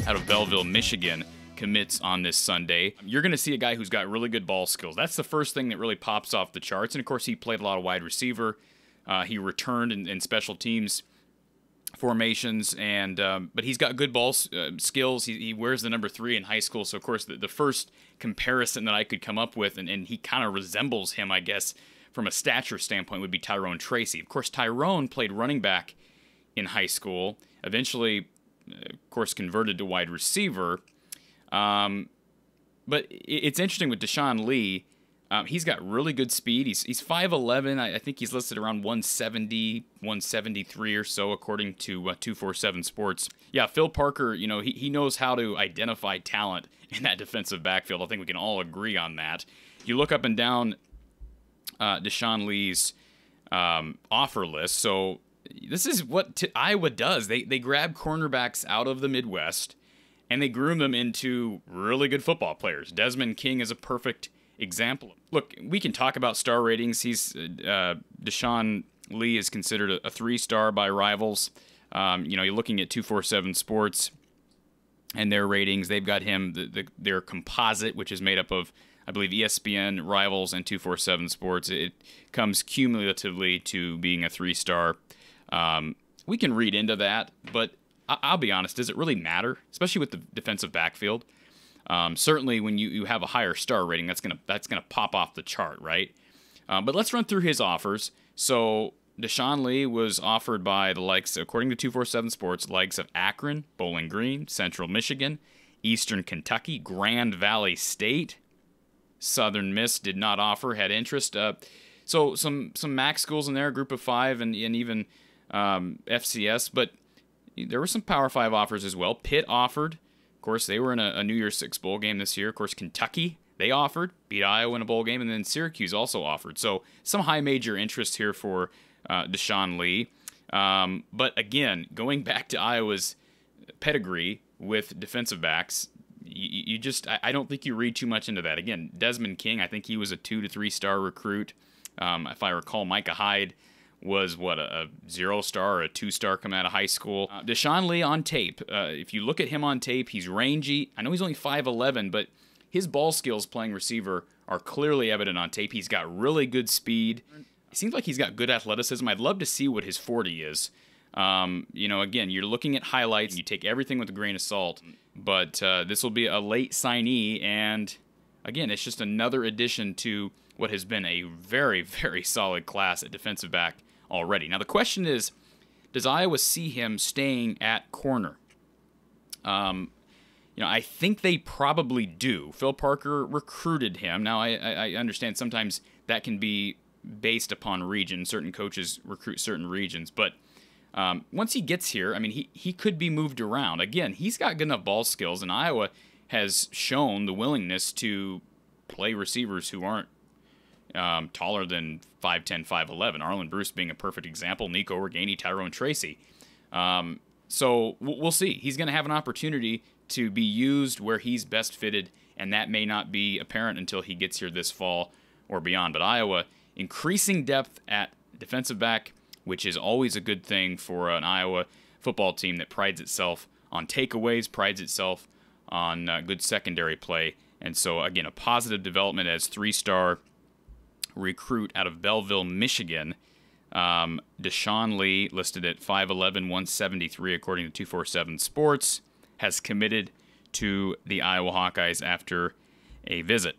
out of Belleville, Michigan, commits on this Sunday. You're going to see a guy who's got really good ball skills. That's the first thing that really pops off the charts. And, of course, he played a lot of wide receiver. He returned in special teams formations, and but he's got good ball skills. He wears the number 3 in high school. So, of course, the first comparison that I could come up with, and he kind of resembles him, I guess, from a stature standpoint, would be Tyrone Tracy. Of course, Tyrone played running back in high school, eventually, of course, converted to wide receiver. But it's interesting with Deshaun Lee. He's got really good speed. He's 5'11". I think he's listed around 170, 173 or so, according to 247 Sports. Yeah, Phil Parker, he knows how to identify talent in that defensive backfield. I think we can all agree on that. You look up and down Deshaun Lee's offer list. So this is what Iowa does. They grab cornerbacks out of the Midwest, and they groom them into really good football players. Desmond King is a perfect example. Look, we can talk about star ratings. Deshaun Lee is considered a 3-star by rivals. You're looking at 247 Sports and their ratings. They've got him, their composite, which is made up of, I believe, ESPN, Rivals, and 247 Sports. It comes cumulatively to being a 3-star. We can read into that, but I'll be honest, does it really matter? Especially with the defensive backfield. Certainly when you have a higher star rating, that's gonna pop off the chart, right? But let's run through his offers. So Deshaun Lee was offered by the likes, according to 247 Sports, likes of Akron, Bowling Green, Central Michigan, Eastern Kentucky, Grand Valley State. Southern Miss did not offer, had interest. So some MAC schools in there, Group of 5, and even FCS, but there were some Power 5 offers as well. Pitt offered. Of course, they were in a New Year's Six bowl game this year. Of course, Kentucky, they offered, beat Iowa in a bowl game, and then Syracuse also offered. So some high major interest here for Deshaun Lee. But again, going back to Iowa's pedigree with defensive backs, I don't think you read too much into that. Again, Desmond King, I think he was a 2 to 3-star recruit. If I recall, Micah Hyde was, a 0-star or a 2-star coming out of high school. Deshaun Lee on tape. If you look at him on tape, he's rangy. I know he's only 5'11", but his ball skills playing receiver are clearly evident on tape. He's got really good speed. It seems like he's got good athleticism. I'd love to see what his 40 is. Again, you're looking at highlights. You take everything with a grain of salt. But this will be a late signee, and again, it's just another addition to what has been a very, very solid class at defensive back already. Now, the question is, does Iowa see him staying at corner? I think they probably do. Phil Parker recruited him. Now, I understand sometimes that can be based upon region. Certain coaches recruit certain regions. But once he gets here, I mean, he could be moved around. Again, he's got good enough ball skills, and Iowa has shown the willingness to play receivers who aren't taller than 5'10", 5'11". Arlen Bruce being a perfect example. Nico Organi, Tyrone Tracy. So we'll see. He's going to have an opportunity to be used where he's best fitted, and that may not be apparent until he gets here this fall or beyond. But Iowa increasing depth at defensive back, which is always a good thing for an Iowa football team that prides itself on takeaways, prides itself on good secondary play. And so, again, a positive development as 3-star recruit out of Belleville, Michigan. Deshaun Lee, listed at 5'11", 173, according to 247 Sports, has committed to the Iowa Hawkeyes after a visit.